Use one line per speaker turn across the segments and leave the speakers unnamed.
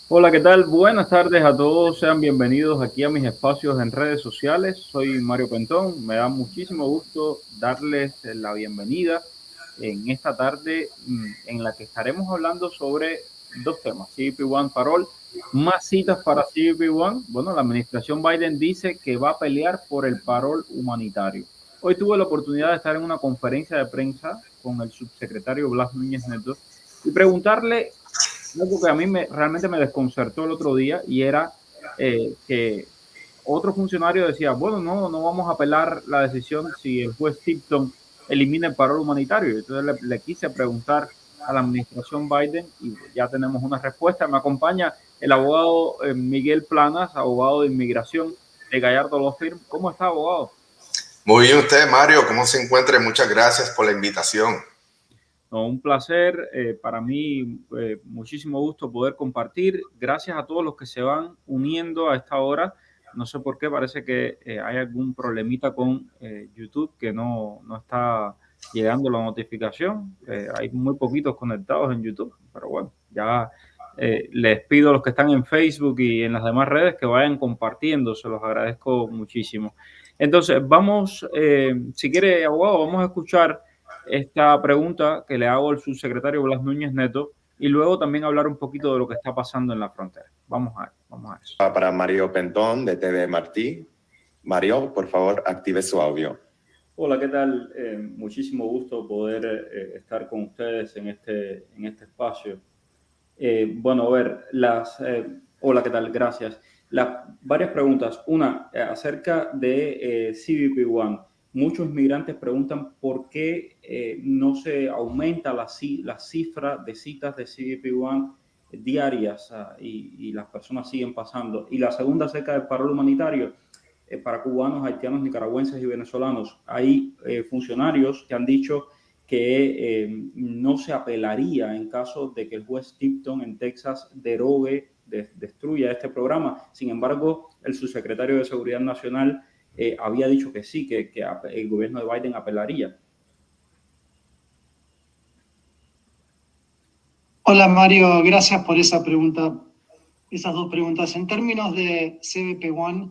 Hola, ¿qué tal? Buenas tardes a todos. Sean bienvenidos aquí a mis espacios en redes sociales. Soy Mario Pentón. Me da muchísimo gusto darles la bienvenida en esta tarde en la que estaremos hablando sobre dos temas, CBP One Parole, más citas para CBP One. Bueno, la administración Biden dice que va a pelear por el parol humanitario. Hoy tuve la oportunidad de estar en una conferencia de prensa con el subsecretario Blas Núñez Neto y preguntarle algo que a mí realmente me desconcertó el otro día y era que otro funcionario decía, bueno, no vamos a apelar la decisión si el juez Tipton elimina el paro humanitario. Entonces le quise preguntar a la administración Biden y ya tenemos una respuesta. Me acompaña el abogado Miguel Planas, abogado de inmigración de Gallardo Law Firm. ¿Cómo está, abogado?
Muy bien usted, Mario, ¿cómo se encuentra? Muchas gracias por la invitación.
No, un placer, para mí muchísimo gusto poder compartir. Gracias a todos los que se van uniendo a esta hora. No sé por qué, parece que hay algún problemita con YouTube que no está llegando la notificación. Hay muy poquitos conectados en YouTube, pero bueno, ya les pido a los que están en Facebook y en las demás redes que vayan compartiendo, se los agradezco muchísimo. Entonces, vamos, si quiere, abogado, vamos a escuchar esta pregunta que le hago al subsecretario Blas Núñez Neto y luego también hablar un poquito de lo que está pasando en la frontera. Vamos a eso.
Para Mario Pentón de TV Martí. Mario, por favor, active su audio.
Hola, ¿qué tal? Muchísimo gusto poder estar con ustedes en este espacio. Bueno, a ver, hola, ¿qué tal? Gracias. Varias preguntas. Una, acerca de CBP One. Muchos migrantes preguntan por qué no se aumenta la cifra de citas de CBP One diarias y las personas siguen pasando. Y la segunda, acerca del paro humanitario para cubanos, haitianos, nicaragüenses y venezolanos. Hay funcionarios que han dicho que no se apelaría en caso de que el juez Tipton en Texas destruya este programa. Sin embargo, el subsecretario de Seguridad Nacional había dicho que sí, que el gobierno de Biden apelaría.
Hola Mario, gracias por esa pregunta, esas dos preguntas. En términos de CBP One,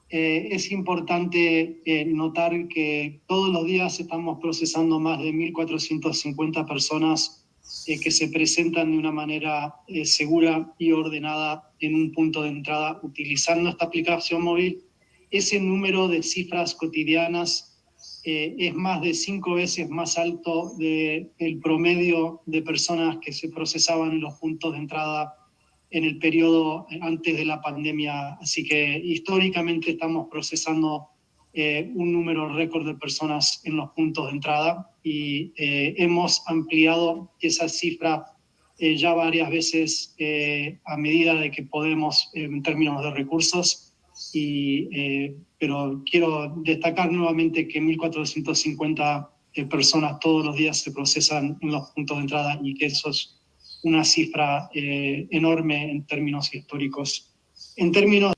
es importante notar que todos los días estamos procesando más de 1.450 personas que se presentan de una manera segura y ordenada en un punto de entrada utilizando esta aplicación móvil. Ese número de cifras cotidianas es más de 5 veces más alto del promedio de personas que se procesaban en los puntos de entrada en el periodo antes de la pandemia. Así que históricamente estamos procesando un número récord de personas en los puntos de entrada y hemos ampliado esa cifra ya varias veces a medida de que podemos en términos de recursos. Pero quiero destacar nuevamente que 1.450 personas todos los días se procesan en los puntos de entrada y que eso es una cifra enorme en términos históricos. En términos...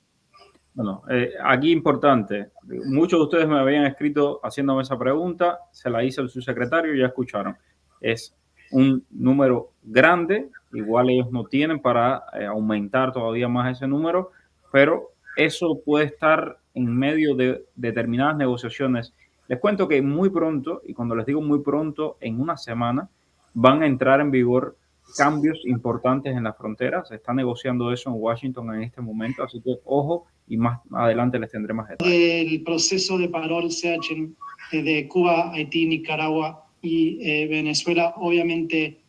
Bueno, aquí importante, muchos de ustedes me habían escrito haciéndome esa pregunta, se la hice al subsecretario y ya escucharon. Es un número grande, igual ellos no tienen para aumentar todavía más ese número, pero eso puede estar en medio de determinadas negociaciones. Les cuento que muy pronto, y cuando les digo muy pronto, en una semana, van a entrar en vigor cambios importantes en la frontera. Se está negociando eso en Washington en este momento, así que ojo, y más adelante les tendré más detalles.
El proceso de parol CH de Cuba, Haití, Nicaragua y Venezuela, obviamente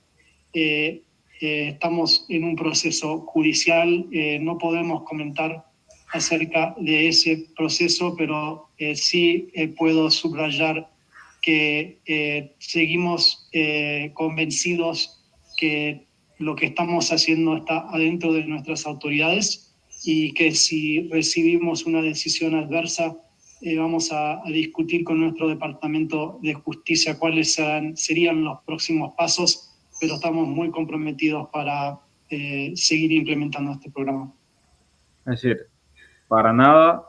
estamos en un proceso judicial, no podemos comentar acerca de ese proceso, pero sí puedo subrayar que seguimos convencidos que lo que estamos haciendo está adentro de nuestras autoridades y que si recibimos una decisión adversa, vamos a discutir con nuestro Departamento de Justicia cuáles serían los próximos pasos, pero estamos muy comprometidos para seguir implementando este programa.
Es decir, para nada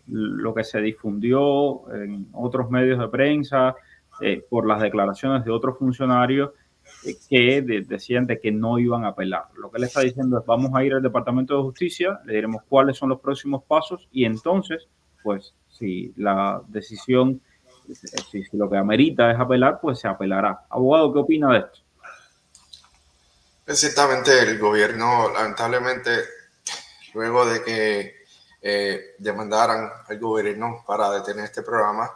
lo que se difundió en otros medios de prensa por las declaraciones de otros funcionarios decían de que no iban a apelar. Lo que él está diciendo es, vamos a ir al Departamento de Justicia, le diremos cuáles son los próximos pasos y entonces, pues, si la decisión, si lo que amerita es apelar, pues se apelará. Abogado, ¿qué opina de esto?
Ciertamente el gobierno, lamentablemente, luego de que demandaran al gobierno para detener este programa,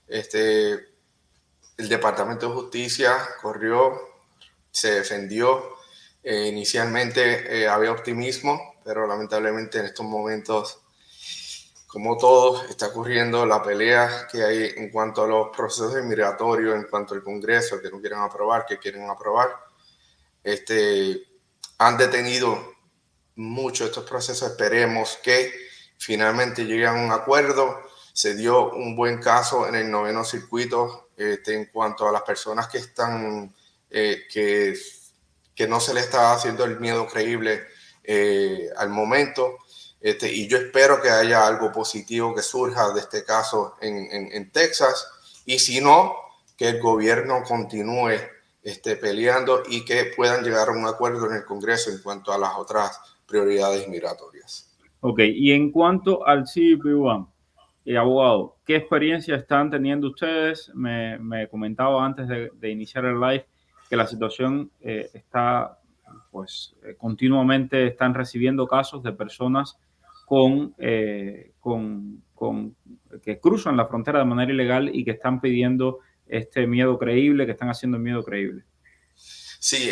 el Departamento de Justicia corrió, se defendió. Inicialmente había optimismo, pero lamentablemente en estos momentos, como todo, está ocurriendo la pelea que hay en cuanto a los procesos migratorios, en cuanto al Congreso, que no quieren aprobar, que quieren aprobar. Han detenido mucho estos procesos. Esperemos que finalmente lleguen a un acuerdo. Se dio un buen caso en el 9º circuito en cuanto a las personas que están, que no se le está haciendo el miedo creíble al momento. Y yo espero que haya algo positivo que surja de este caso en Texas. Y si no, que el gobierno continúe peleando y que puedan llegar a un acuerdo en el Congreso en cuanto a las otras prioridades migratorias.
Ok, y en cuanto al CBP-1, abogado, ¿qué experiencia están teniendo ustedes? Me comentaba antes de iniciar el live que la situación está, pues, continuamente están recibiendo casos de personas que cruzan la frontera de manera ilegal y que están pidiendo este miedo creíble, que están haciendo el miedo creíble.
Sí,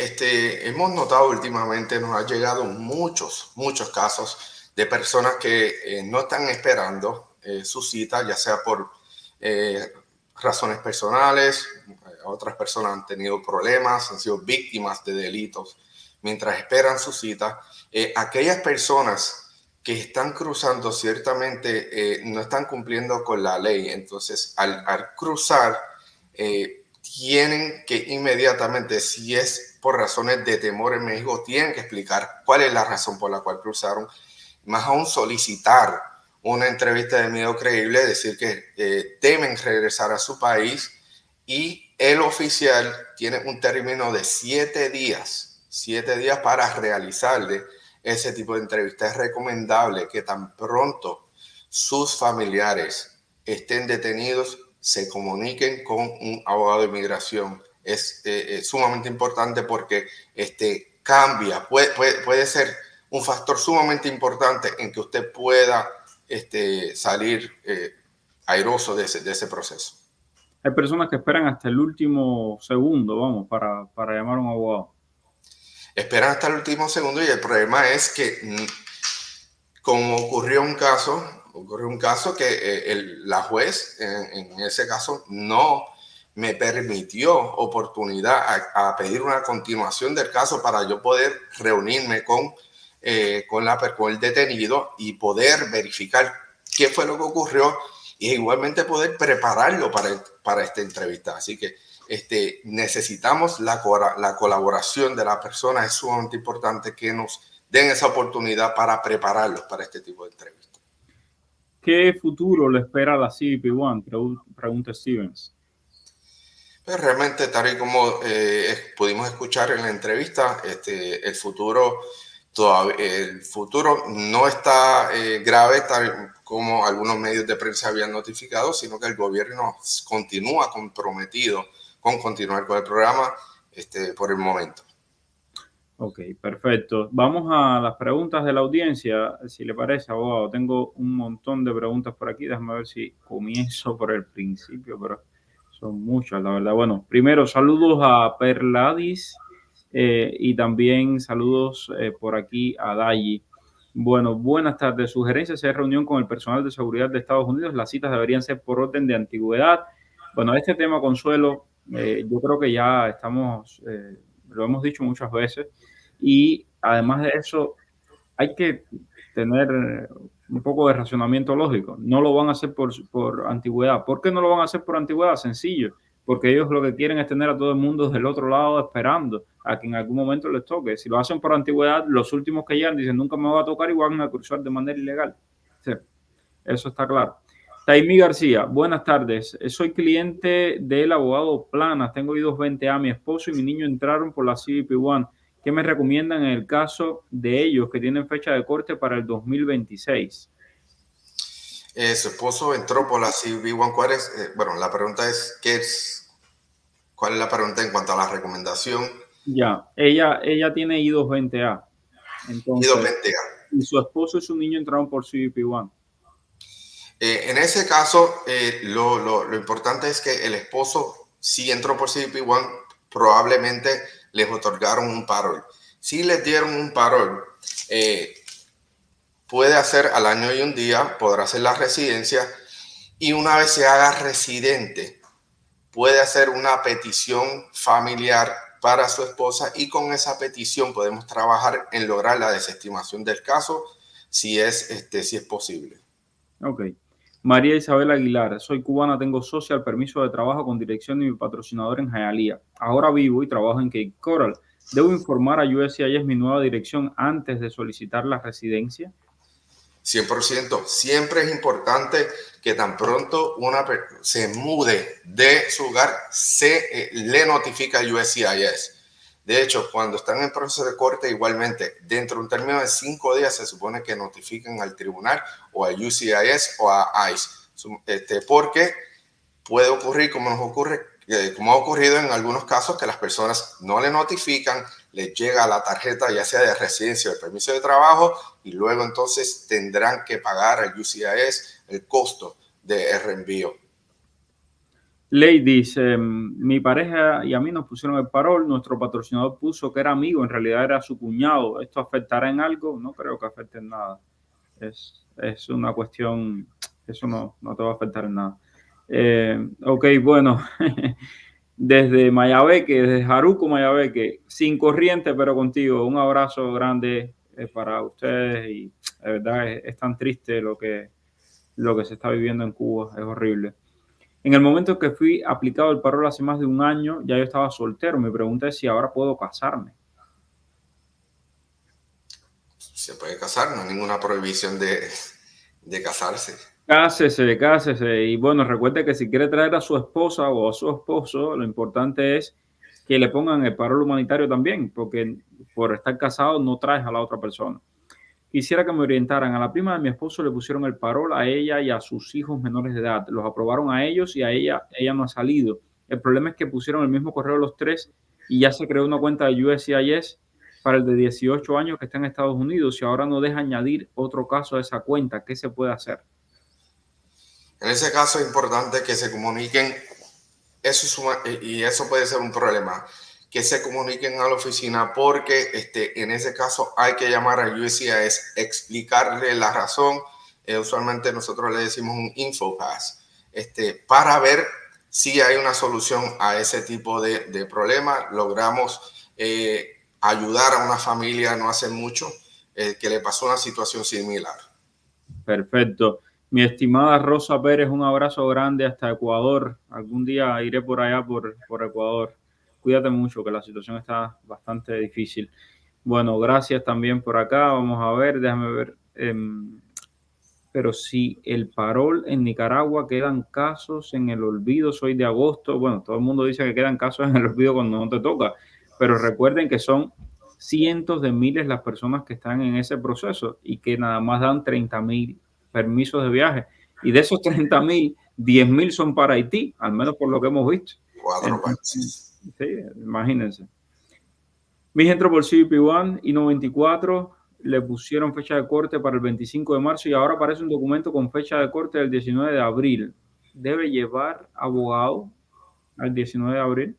hemos notado últimamente, nos han llegado muchos casos de personas que no están esperando su cita, ya sea por razones personales, otras personas han tenido problemas, han sido víctimas de delitos mientras esperan su cita. Aquellas personas que están cruzando ciertamente no están cumpliendo con la ley, entonces al cruzar tienen que inmediatamente, si es por razones de temor en México, tienen que explicar cuál es la razón por la cual cruzaron, más aún solicitar una entrevista de miedo creíble, decir que temen regresar a su país, y el oficial tiene un término de 7 días para realizarle ese tipo de entrevista. Es recomendable que tan pronto sus familiares estén detenidos, se comuniquen con un abogado de inmigración. Es sumamente importante porque cambia, puede ser un factor sumamente importante en que usted pueda salir airoso de ese proceso.
Hay personas que esperan hasta el último segundo, vamos, para llamar a un abogado.
Esperan hasta el último segundo y el problema es que, como ocurrió un caso que la juez en ese caso no me permitió oportunidad a pedir una continuación del caso para yo poder reunirme con el detenido y poder verificar qué fue lo que ocurrió y igualmente poder prepararlo para esta entrevista. Así que necesitamos la colaboración de la persona. Es sumamente importante que nos den esa oportunidad para prepararlos para este tipo de entrevistas.
¿Qué futuro le espera a la CBP-1? Pregunta Stevens.
Pues realmente, tal y como pudimos escuchar en la entrevista, el futuro no está grave, tal como algunos medios de prensa habían notificado, sino que el gobierno continúa comprometido con continuar con el programa por el momento.
Ok, perfecto. Vamos a las preguntas de la audiencia, si le parece, abogado. Tengo un montón de preguntas por aquí. Déjame ver si comienzo por el principio, pero son muchas, la verdad. Bueno, primero, saludos a Perladis y también saludos por aquí a Dayi. Bueno, buenas tardes. Sugerencias de reunión con el personal de seguridad de Estados Unidos. Las citas deberían ser por orden de antigüedad. Bueno, este tema, Consuelo, yo creo que ya estamos, lo hemos dicho muchas veces, y además de eso, hay que tener un poco de razonamiento lógico. No lo van a hacer por antigüedad. ¿Por qué no lo van a hacer por antigüedad? Sencillo, porque ellos lo que quieren es tener a todo el mundo del otro lado esperando a que en algún momento les toque. Si lo hacen por antigüedad, los últimos que llegan dicen nunca me va a tocar y van a cruzar de manera ilegal. Sí, eso está claro. Taimi García, buenas tardes. Soy cliente del abogado Planas. Tengo I-220A. Mi esposo y mi niño entraron por la CBP One. ¿Qué me recomiendan en el caso de ellos que tienen fecha de corte para el 2026?
Su esposo entró por la CBP One. Bueno, la pregunta es, ¿cuál es la pregunta en cuanto a la recomendación?
Ya, ella tiene I-220A. Entonces,
I-220A.
y su esposo y su niño entraron por CBP One.
En ese caso, lo importante es que el esposo, si entró por CBP One, probablemente les otorgaron un parol. Si les dieron un parol, puede hacer al año y un día, podrá hacer la residencia, y una vez se haga residente, puede hacer una petición familiar para su esposa, y con esa petición podemos trabajar en lograr la desestimación del caso si es posible.
Ok. María Isabel Aguilar, soy cubana, tengo social, permiso de trabajo con dirección de mi patrocinador en Hialeah. Ahora vivo y trabajo en Cape Coral. ¿Debo informar a USCIS mi nueva dirección antes de solicitar la residencia?
100%. Siempre es importante que tan pronto una persona se mude de su hogar, le notifica a USCIS. De hecho, cuando están en proceso de corte, igualmente, dentro de un término de 5 días, se supone que notifiquen al tribunal o a USCIS o a ICE. Porque puede ocurrir, como ha ocurrido en algunos casos, que las personas no le notifican, les llega la tarjeta ya sea de residencia o de permiso de trabajo, y luego entonces tendrán que pagar al USCIS el costo de reenvío.
Ladies, mi pareja y a mí nos pusieron el parol, nuestro patrocinador puso que era amigo, en realidad era su cuñado. ¿Esto afectará en algo? No creo que afecte en nada. Es una cuestión, eso no te va a afectar en nada. Ok, bueno, desde Mayabeque, desde Jaruco, Mayabeque, sin corriente, pero contigo. Un abrazo grande para ustedes, y de verdad es tan triste lo que se está viviendo en Cuba, es horrible. En el momento que fui aplicado el parol hace más de un año, ya yo estaba soltero. Mi pregunta es si ahora puedo casarme.
Se puede casar, no hay ninguna prohibición de casarse.
Cásese. Y bueno, recuerde que si quiere traer a su esposa o a su esposo, lo importante es que le pongan el parol humanitario también, porque por estar casado no traes a la otra persona. Quisiera que me orientaran. A la prima de mi esposo le pusieron el parol, a ella y a sus hijos menores de edad. Los aprobaron a ellos y a ella no ha salido. El problema es que pusieron el mismo correo los tres y ya se creó una cuenta de USCIS para el de 18 años que está en Estados Unidos, y ahora no deja añadir otro caso a esa cuenta. ¿Qué se puede hacer?
En ese caso es importante que se comuniquen, y eso puede ser un problema, que se comuniquen a la oficina, porque en ese caso hay que llamar a USCIS, explicarle la razón. Usualmente nosotros le decimos un InfoPass, para ver si hay una solución a ese tipo de problema. Logramos ayudar a una familia no hace mucho que le pasó una situación similar.
Perfecto. Mi estimada Rosa Pérez, un abrazo grande hasta Ecuador. Algún día iré por allá, por Ecuador. Cuídate mucho, que la situación está bastante difícil. Bueno, gracias también por acá. Vamos a ver, déjame ver. Pero si el parol en Nicaragua quedan casos en el olvido, soy de agosto. Bueno, todo el mundo dice que quedan casos en el olvido cuando no te toca, pero recuerden que son cientos de miles las personas que están en ese proceso y que nada más dan 30,000 permisos de viaje. Y de esos 30,000, 10,000 son para Haití, al menos por lo que hemos visto.
4 países.
Sí, imagínense. Mi entró por CBP One y 94, le pusieron fecha de corte para el 25 de marzo y ahora aparece un documento con fecha de corte del 19 de abril. ¿Debe llevar abogado al 19 de abril?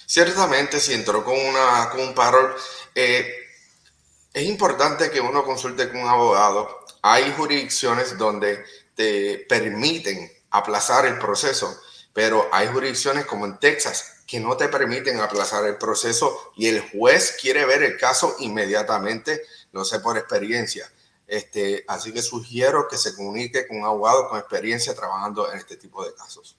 Ciertamente, si entró con un parol, es importante que uno consulte con un abogado. Hay jurisdicciones donde te permiten aplazar el proceso, pero hay jurisdicciones como en Texas que no te permiten aplazar el proceso y el juez quiere ver el caso inmediatamente, lo sé por experiencia. Así que sugiero que se comunique con un abogado con experiencia trabajando en este tipo de casos.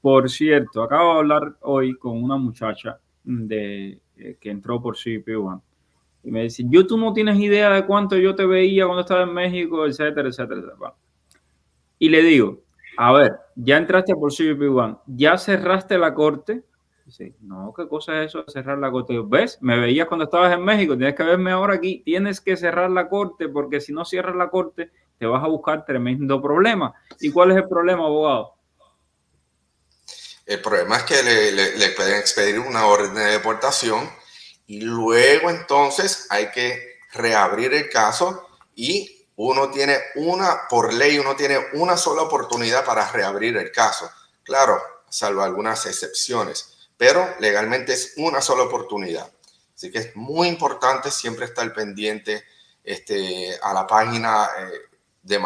Por cierto, acabo de hablar hoy con una muchacha que entró por CBP One y me dice, tú no tienes idea de cuánto yo te veía cuando estaba en México, etcétera, etcétera, etcétera. y le digo, a ver, ya entraste por CBP One, ya cerraste la corte. Dice, no, ¿qué cosa es eso de cerrar la corte? ¿Ves? Me veías cuando estabas en México, tienes que verme ahora aquí, tienes que cerrar la corte porque si no cierras la corte te vas a buscar tremendo problema. ¿Y cuál es el problema, abogado?
El problema es que le pueden expedir una orden de deportación y luego entonces hay que reabrir el caso y por ley, uno tiene una sola oportunidad para reabrir el caso. Claro, salvo algunas excepciones, pero legalmente es una sola oportunidad. Así que es muy importante siempre estar pendiente a la página del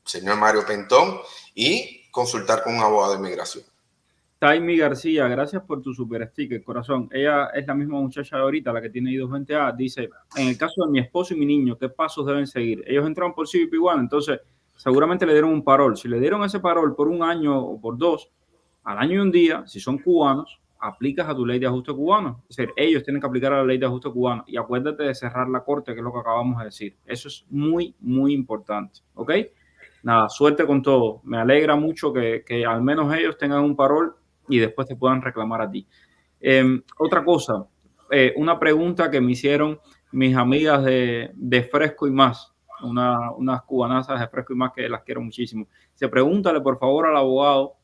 señor Mario Pentón y consultar con un abogado de inmigración.
Taimi García, gracias por tu super sticker, corazón. Ella es la misma muchacha de ahorita, la que tiene I-220A. Dice, en el caso de mi esposo y mi niño, ¿qué pasos deben seguir? Ellos entraron por CBP One, entonces seguramente le dieron un parol. Si le dieron ese parol por un año o por dos, al año y un día, si son cubanos, aplicas a tu ley de ajuste cubano. Es decir, ellos tienen que aplicar a la ley de ajuste cubano. Y acuérdate de cerrar la corte, que es lo que acabamos de decir. Eso es muy, muy importante. ¿Ok? Nada, suerte con todo. Me alegra mucho que al menos ellos tengan un parol y después te puedan reclamar a ti. Otra cosa, una pregunta que me hicieron mis amigas de Fresco y Más, unas cubanazas de Fresco y Más que las quiero muchísimo. Pregúntale por favor al abogado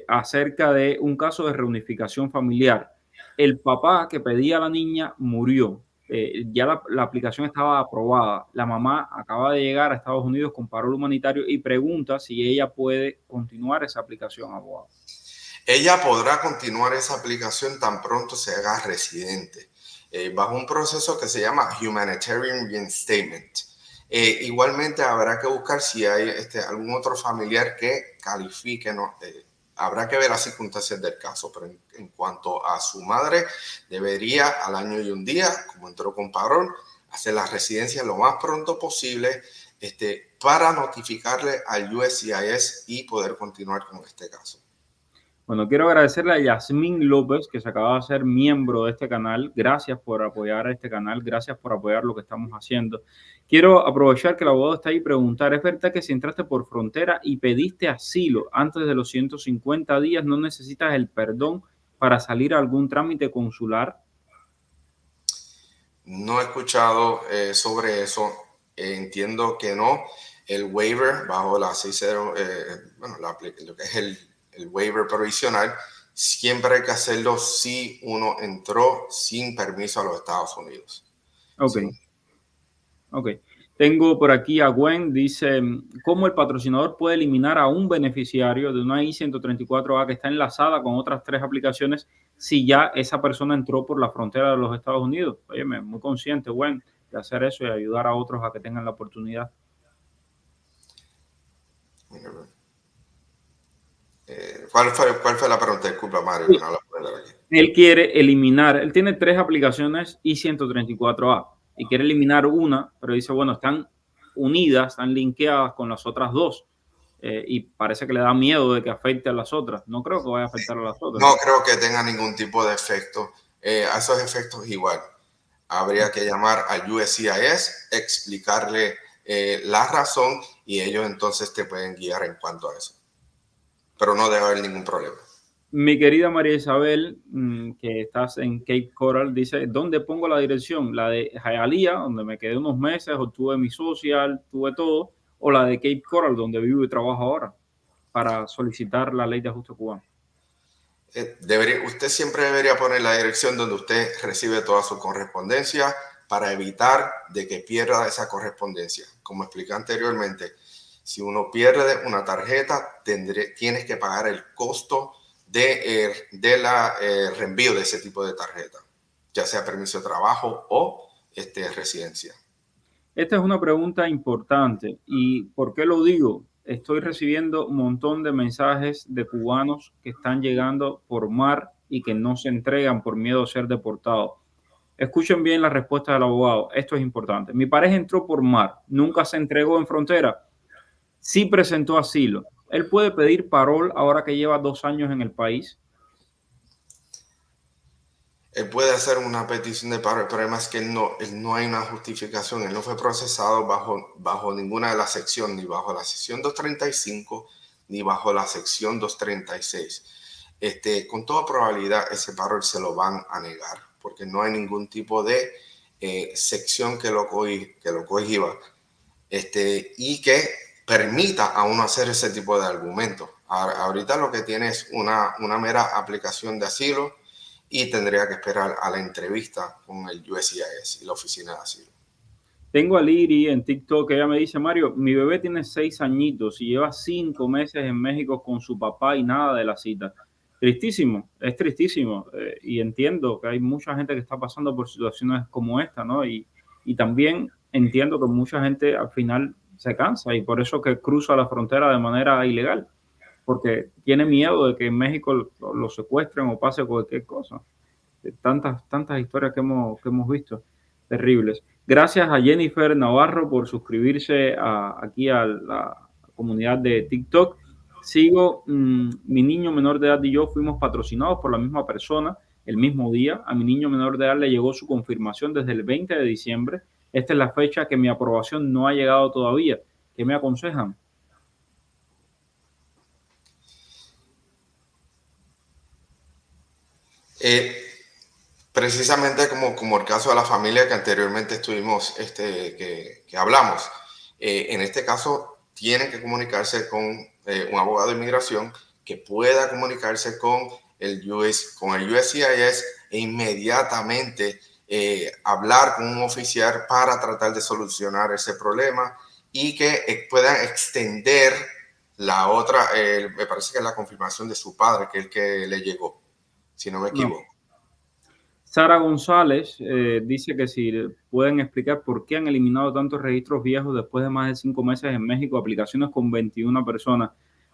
acerca de un caso de reunificación familiar. El papá que pedía a la niña murió. Ya la aplicación estaba aprobada. La mamá acaba de llegar a Estados Unidos con parol humanitario y pregunta si ella puede continuar esa aplicación, abogado.
Ella podrá continuar esa aplicación tan pronto se haga residente, bajo un proceso que se llama Humanitarian Reinstatement. Igualmente habrá que buscar si hay algún otro familiar que califique, ¿no? Habrá que ver las circunstancias del caso, pero en cuanto a su madre, debería al año y un día, como entró con parol, hacer la residencia lo más pronto posible para notificarle al USCIS y poder continuar con este caso.
Bueno, quiero agradecerle a Yasmín López, que se acaba de hacer miembro de este canal. Gracias por apoyar a este canal, gracias por apoyar lo que estamos haciendo. Quiero aprovechar que el abogado está ahí y preguntar, ¿es verdad que si entraste por frontera y pediste asilo antes de los 150 días, no necesitas el perdón para salir a algún trámite consular?
No he escuchado sobre eso. Entiendo que no. El waiver bajo la 60, lo que es el waiver provisional, siempre hay que hacerlo si uno entró sin permiso a los Estados Unidos.
Ok.
Sí.
Ok. Tengo por aquí a Gwen, dice, ¿cómo el patrocinador puede eliminar a un beneficiario de una I-134A que está enlazada con otras 3 aplicaciones si ya esa persona entró por la frontera de los Estados Unidos? Oye, muy consciente, Gwen, de hacer eso y ayudar a otros a que tengan la oportunidad.
¿Cuál fue la pregunta? Disculpa, Mario,
Sí.
que no la puedo dar aquí.
Él quiere eliminar, él tiene 3 aplicaciones I-134A y quiere eliminar una, pero dice, bueno, están unidas, están linkeadas con las otras 2. Y parece que le da miedo de que afecte a las otras. No creo que vaya a afectar a las otras.
No creo que tenga ningún tipo de efecto. A esos efectos igual. Habría que llamar al USCIS, explicarle la razón y ellos entonces te pueden guiar en cuanto a eso. Pero no debe haber ningún problema.
Mi querida María Isabel, que estás en Cape Coral, dice, ¿dónde pongo la dirección? ¿La de Hialeah, donde me quedé unos meses, obtuve mi social, tuve todo? ¿O la de Cape Coral, donde vivo y trabajo ahora, para solicitar la ley de ajuste cubano?
Usted siempre debería poner la dirección donde usted recibe toda su correspondencia para evitar de que pierda esa correspondencia. Como expliqué anteriormente, si uno pierde una tarjeta, tienes que pagar el costo de reenvío de ese tipo de tarjeta, ya sea permiso de trabajo o residencia.
Esta es una pregunta importante. ¿Y por qué lo digo? Estoy recibiendo un montón de mensajes de cubanos que están llegando por mar y que no se entregan por miedo a ser deportados. Escuchen bien la respuesta del abogado. Esto es importante. Mi pareja entró por mar, nunca se entregó en frontera, sí presentó asilo. ¿Él puede pedir parol ahora que lleva 2 años en el país?
Él puede hacer una petición de paro. El problema es que él no hay una justificación. Él no fue procesado bajo ninguna de las secciones, ni bajo la sección 235, ni bajo la sección 236. Con toda probabilidad ese paro se lo van a negar, porque no hay ningún tipo de sección que lo cohiba y que permita a uno hacer ese tipo de argumentos. Ahorita lo que tiene es una mera aplicación de asilo y tendría que esperar a la entrevista con el USCIS y la oficina de asilo.
Tengo a Liri en TikTok, ella me dice, Mario, mi bebé tiene 6 añitos y lleva 5 meses en México con su papá y nada de la cita. Tristísimo, es tristísimo. Y entiendo que hay mucha gente que está pasando por situaciones como esta, ¿no? Y también entiendo que mucha gente al final se cansa y por eso que cruza la frontera de manera ilegal, porque tiene miedo de que en México lo secuestren o pase cualquier cosa. Tantas historias que hemos visto, terribles. Gracias a Jennifer Navarro por suscribirse aquí a la comunidad de TikTok. Sigo, mi niño menor de edad y yo fuimos patrocinados por la misma persona el mismo día. A mi niño menor de edad le llegó su confirmación desde el 20 de diciembre. Esta es la fecha que mi aprobación no ha llegado todavía. ¿Qué me aconsejan?
Precisamente como el caso de la familia que anteriormente estuvimos, que hablamos. En este caso, tienen que comunicarse con un abogado de inmigración que pueda comunicarse con el USCIS e inmediatamente hablar con un oficial para tratar de solucionar ese problema y que puedan extender la otra, me parece que es la confirmación de su padre, que es el que le llegó, si no me equivoco.
No. Sara González dice que si pueden explicar por qué han eliminado tantos registros viejos después de más de 5 meses en México, aplicaciones con 21 personas.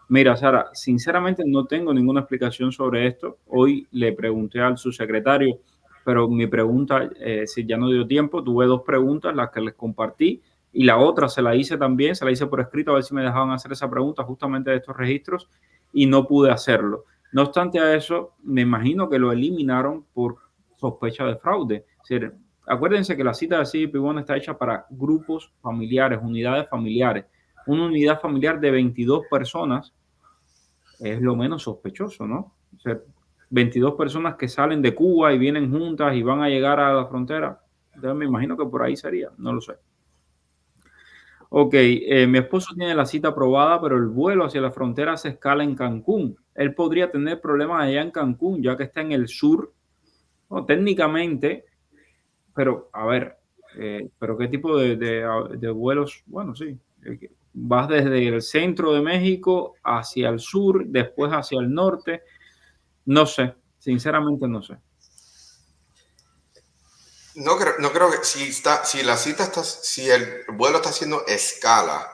Mira, Sara, sinceramente no tengo ninguna explicación sobre esto. Hoy le pregunté al subsecretario, pero mi pregunta, si ya no dio tiempo, tuve 2 preguntas, las que les compartí, y la otra se la hice también, se la hice por escrito, a ver si me dejaban hacer esa pregunta justamente de estos registros, y no pude hacerlo. No obstante a eso, me imagino que lo eliminaron por sospecha de fraude. Es decir, acuérdense que la cita de CBP1 está hecha para grupos familiares, unidades familiares. Una unidad familiar de 22 personas es lo menos sospechoso, ¿no? O sea, 22 personas que salen de Cuba y vienen juntas y van a llegar a la frontera. Entonces me imagino que por ahí sería, no lo sé. Ok, mi esposo tiene la cita aprobada, pero el vuelo hacia la frontera se escala en Cancún. Él podría tener problemas allá en Cancún, ya que está en el sur. No, técnicamente, pero a ver, pero qué tipo de vuelos, bueno, sí, vas desde el centro de México hacia el sur, después hacia el norte, no sé, sinceramente no sé.
No creo que si el vuelo está haciendo escala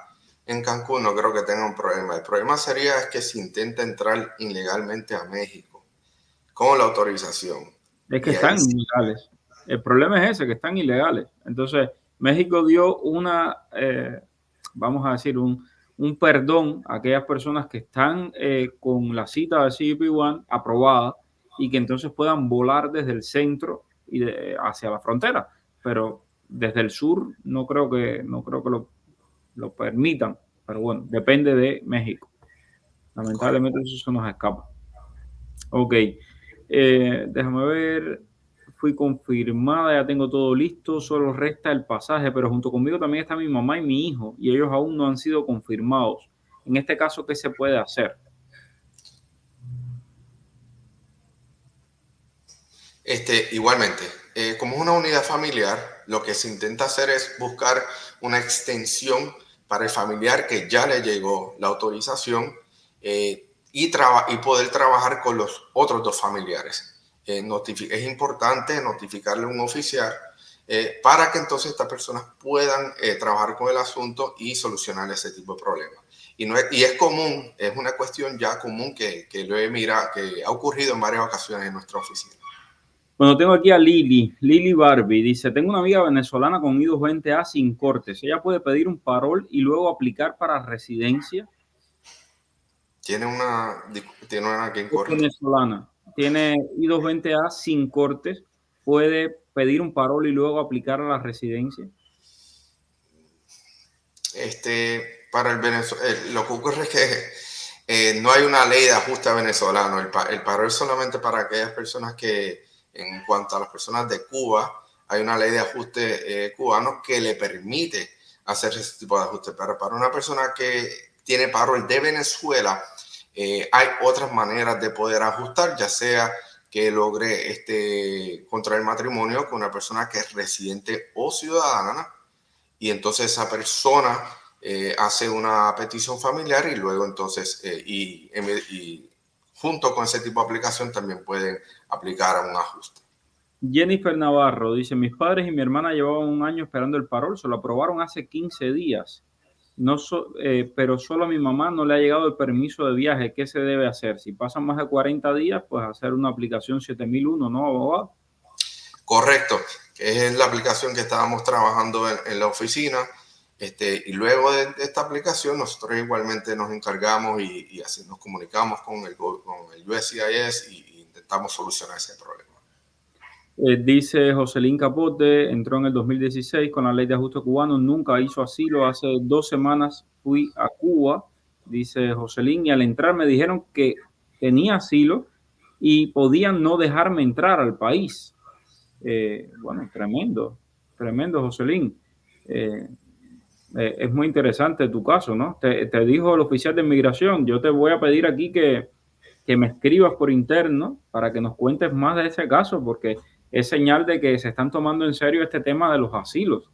en Cancún, no creo que tenga un problema. El problema sería es que si intenta entrar ilegalmente a México con la autorización.
Es que
Y ahí
están ilegales. El problema es ese, que están ilegales. Entonces, México dio vamos a decir, un perdón a aquellas personas que están con la cita de CBP1 aprobada y que entonces puedan volar desde el centro y hacia la frontera. Pero desde el sur no creo que lo permitan. Pero bueno, depende de México. Lamentablemente eso se nos escapa. Ok, déjame ver. Fui confirmada, ya tengo todo listo, solo resta el pasaje, pero junto conmigo también está mi mamá y mi hijo, y ellos aún no han sido confirmados. En este caso, ¿qué se puede hacer?
Igualmente, como es una unidad familiar, lo que se intenta hacer es buscar una extensión para el familiar que ya le llegó la autorización y poder trabajar con los otros 2 familiares. Es importante notificarle a un oficial para que entonces estas personas puedan trabajar con el asunto y solucionar ese tipo de problemas. Y es común, es una cuestión ya común que ha ocurrido en varias ocasiones en nuestra oficina.
Bueno, tengo aquí a Lili Barbie, dice, tengo una amiga venezolana con I-220A sin cortes. Ella puede pedir un parol y luego aplicar para residencia.
Tiene una que corte.
Venezolana, tiene I-220A sin cortes. puede pedir un parol y luego aplicar a la residencia?
Para el Venezuela, lo que ocurre es que no hay una ley de ajuste venezolano. El parol es solamente para aquellas personas que, en cuanto a las personas de Cuba, hay una ley de ajuste cubano que le permite hacer ese tipo de ajuste. Pero para una persona que tiene parol de Venezuela, hay otras maneras de poder ajustar, ya sea que logre contraer matrimonio con una persona que es residente o ciudadana, y entonces esa persona hace una petición familiar y luego entonces, y junto con ese tipo de aplicación también pueden aplicar a un ajuste.
Jennifer Navarro dice, mis padres y mi hermana llevaban un año esperando el parol, se lo aprobaron hace 15 días, pero solo a mi mamá no le ha llegado el permiso de viaje. ¿Qué se debe hacer? Si pasan más de 40 días, pues hacer una aplicación 7001, ¿no, abogado?
Correcto, que es la aplicación que estábamos trabajando en la oficina. Y luego de esta aplicación, nosotros igualmente nos encargamos y así nos comunicamos con el USCIS y intentamos solucionar ese problema.
Dice Joselín Capote, entró en el 2016 con la ley de ajuste cubano, nunca hizo asilo, hace 2 semanas fui a Cuba, dice Joselín, y al entrar me dijeron que tenía asilo y podían no dejarme entrar al país. Bueno, tremendo, Joselín. Es muy interesante tu caso, ¿no? Te dijo el oficial de inmigración, yo te voy a pedir aquí que me escribas por interno para que nos cuentes más de ese caso, porque es señal de que se están tomando en serio este tema de los asilos,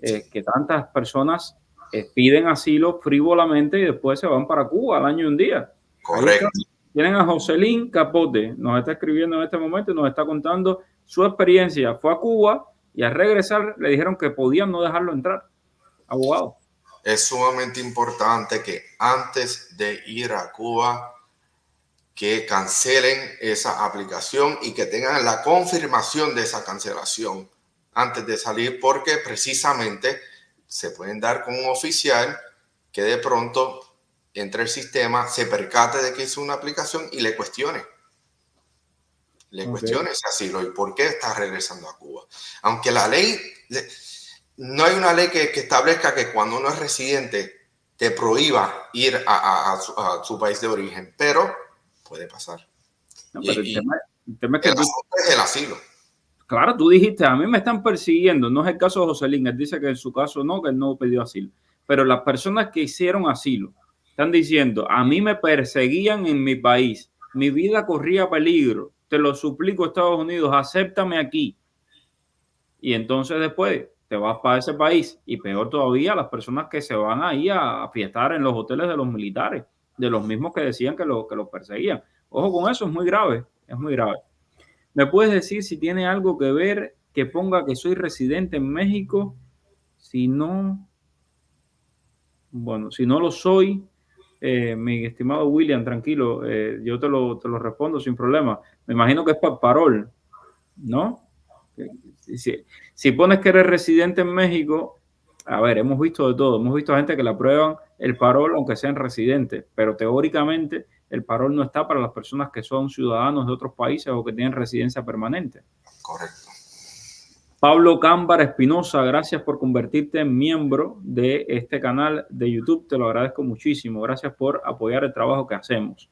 que tantas personas piden asilo frívolamente y después se van para Cuba al año y un día.
Correcto.
Tienen a Joselín Capote, nos está escribiendo en este momento y nos está contando su experiencia. Fue a Cuba y al regresar le dijeron que podían no dejarlo entrar. Abogado.
Es sumamente importante que antes de ir a Cuba, que cancelen esa aplicación y que tengan la confirmación de esa cancelación antes de salir, porque precisamente se pueden dar con un oficial que de pronto entre el sistema, se percate de que hizo una aplicación y le cuestione. Cuestione ese asilo y por qué está regresando a Cuba. Aunque la ley, no hay una ley que establezca que cuando uno es residente te prohíba ir a su país de origen, pero puede pasar.
No, pero el tema es que
asunto es el asilo.
Claro, tú dijiste, a mí me están persiguiendo. No es el caso de Joselín. Él dice que en su caso no, que él no pidió asilo. Pero las personas que hicieron asilo están diciendo, a mí me perseguían en mi país. Mi vida corría peligro. Te lo suplico, Estados Unidos, acéptame aquí. Y entonces después te vas para ese país. Y peor todavía, las personas que se van ahí a fiestar en los hoteles de los militares, de los mismos que decían que los perseguían. Ojo con eso, es muy grave. Es muy grave. ¿Me puedes decir si tiene algo que ver que ponga que soy residente en México? Si no, bueno, si no lo soy, mi estimado William, tranquilo, yo te lo respondo sin problema. Me imagino que es para parol, ¿no? Si pones que eres residente en México, a ver, hemos visto de todo. Hemos visto a gente que le aprueban el parol aunque sean residentes, pero teóricamente el parol no está para las personas que son ciudadanos de otros países o que tienen residencia permanente.
Correcto.
Pablo Cámbar Espinosa, gracias por convertirte en miembro de este canal de YouTube. Te lo agradezco muchísimo. Gracias por apoyar el trabajo que hacemos.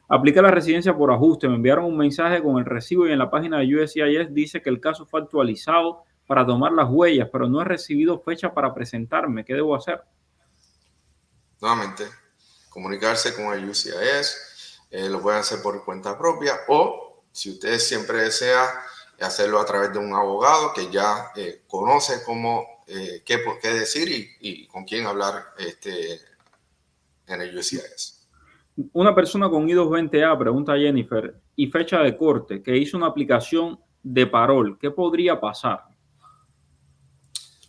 Aplica la residencia por ajuste. Me enviaron un mensaje con el recibo y en la página de USCIS dice que el caso fue actualizado para tomar las huellas, pero no he recibido fecha para presentarme. ¿Qué debo hacer?
Nuevamente, comunicarse con el USCIS. Lo pueden hacer por cuenta propia o, si usted siempre desea, hacerlo a través de un abogado que ya conoce qué decir y con quién hablar en el USCIS.
Una persona con I-220A, pregunta Jennifer, y fecha de corte, que hizo una aplicación de parol, ¿qué podría pasar?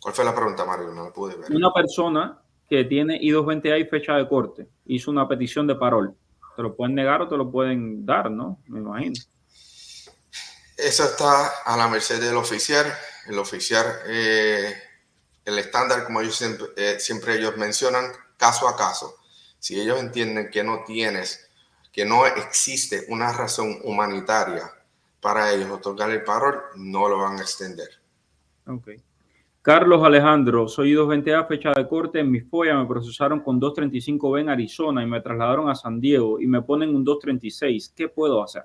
¿Cuál fue la pregunta, Mario? No la pude ver.
Una persona que tiene I-220A y fecha de corte hizo una petición de parol. Te lo pueden negar o te lo pueden dar, ¿no? Me imagino.
Eso está a la merced del oficial. El oficial, el estándar, como ellos siempre ellos mencionan, caso a caso. Si ellos entienden que no existe una razón humanitaria para ellos otorgar el parol, no lo van a extender.
Ok. Carlos Alejandro, soy 220A, fecha de corte. En mi FOIA me procesaron con 235B en Arizona y me trasladaron a San Diego y me ponen un 236. ¿Qué puedo hacer?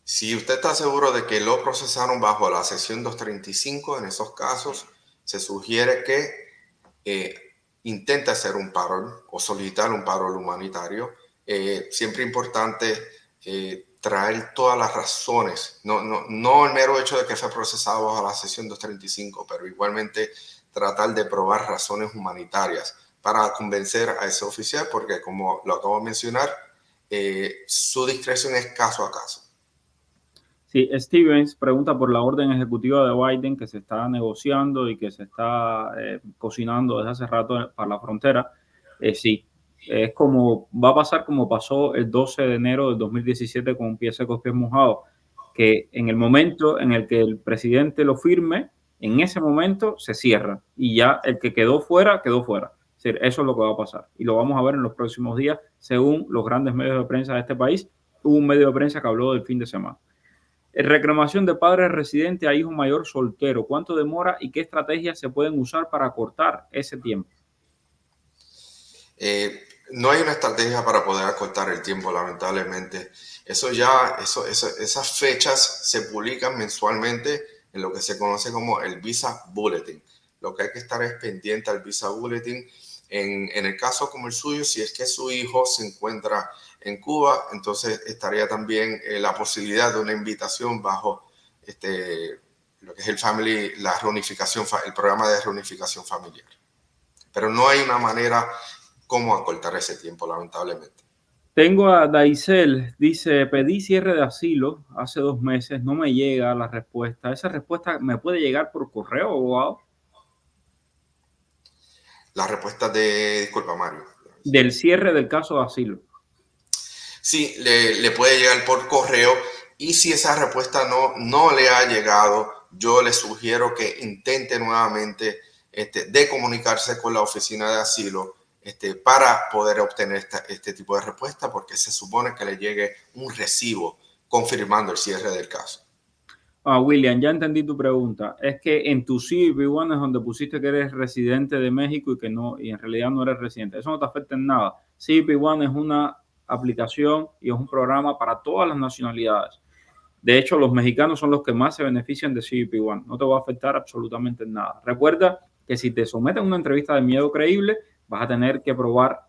Si usted está seguro de que lo procesaron bajo la sección 235, en esos casos se sugiere que intente hacer un parol o solicitar un parol humanitario. Siempre importante traer todas las razones, no el mero hecho de que fue procesado bajo la sección 235, pero igualmente tratar de probar razones humanitarias para convencer a ese oficial, porque como lo acabo de mencionar, su discreción es caso a caso.
Sí, Stevens pregunta por la orden ejecutiva de Biden que se está negociando y que se está cocinando desde hace rato para la frontera. Sí, es como va a pasar como pasó el 12 de enero del 2017 con un pie seco, pies mojados, que en el momento en el que el presidente lo firme, en ese momento se cierra y ya el que quedó fuera, quedó fuera. Es decir, eso es lo que va a pasar y lo vamos a ver en los próximos días según los grandes medios de prensa de este país. Hubo un medio de prensa que habló del fin de semana. Reclamación de padre residente a hijo mayor soltero. ¿Cuánto demora y qué estrategias se pueden usar para acortar ese tiempo?
No hay una estrategia para poder acortar el tiempo, lamentablemente. Esas fechas se publican mensualmente en lo que se conoce como el Visa Bulletin. Lo que hay que estar es pendiente al Visa Bulletin. En el caso como el suyo, si es que su hijo se encuentra en Cuba, entonces estaría también la posibilidad de una invitación bajo lo que es el programa de reunificación familiar. Pero no hay una manera cómo acortar ese tiempo, lamentablemente.
Tengo a Daisel, dice, pedí cierre de asilo hace 2 meses, no me llega la respuesta. ¿Esa respuesta me puede llegar por correo, abogado?
La respuesta disculpa, Mario.
Del cierre del caso de asilo.
Sí, le puede llegar por correo y si esa respuesta no le ha llegado, yo le sugiero que intente nuevamente de comunicarse con la oficina de asilo para poder obtener este tipo de respuesta, porque se supone que le llegue un recibo confirmando el cierre del caso.
William, ya entendí tu pregunta. Es que en tu CBP-1 es donde pusiste que eres residente de México y en realidad no eres residente. Eso no te afecta en nada. CBP-1 es una aplicación y es un programa para todas las nacionalidades. De hecho, los mexicanos son los que más se benefician de CBP-1. No te va a afectar absolutamente en nada. Recuerda que si te someten a una entrevista de miedo creíble, vas a tener que probar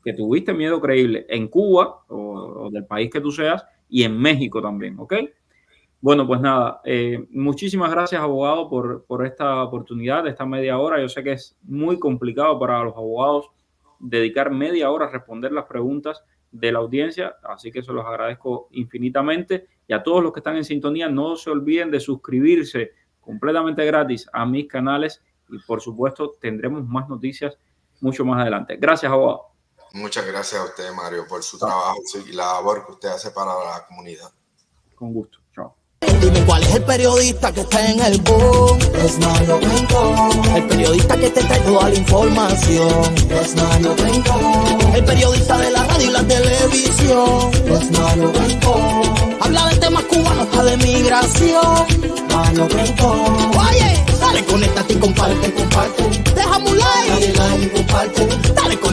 que tuviste miedo creíble en Cuba o del país que tú seas y en México también, ¿ok? Bueno, pues nada, muchísimas gracias, abogado, por esta oportunidad, esta media hora. Yo sé que es muy complicado para los abogados dedicar media hora a responder las preguntas de la audiencia, así que se los agradezco infinitamente. Y a todos los que están en sintonía, no se olviden de suscribirse completamente gratis a mis canales y, por supuesto, tendremos más noticias mucho más adelante. Gracias, abogado.
Muchas gracias a usted, Mario, por su trabajo y la labor que usted hace para la comunidad.
Con gusto. Chao.
Dime cuál es el periodista que está en el boom. Es Mario Rincón. El periodista que te trae toda la información. Es Mario Rincón. El periodista de la radio y la televisión. Es Mario Rincón. Habla de temas cubanos hasta de migración. Mario Rincón. Oye, dale, conéctate y comparte. Déjame un like. Dale like y comparte.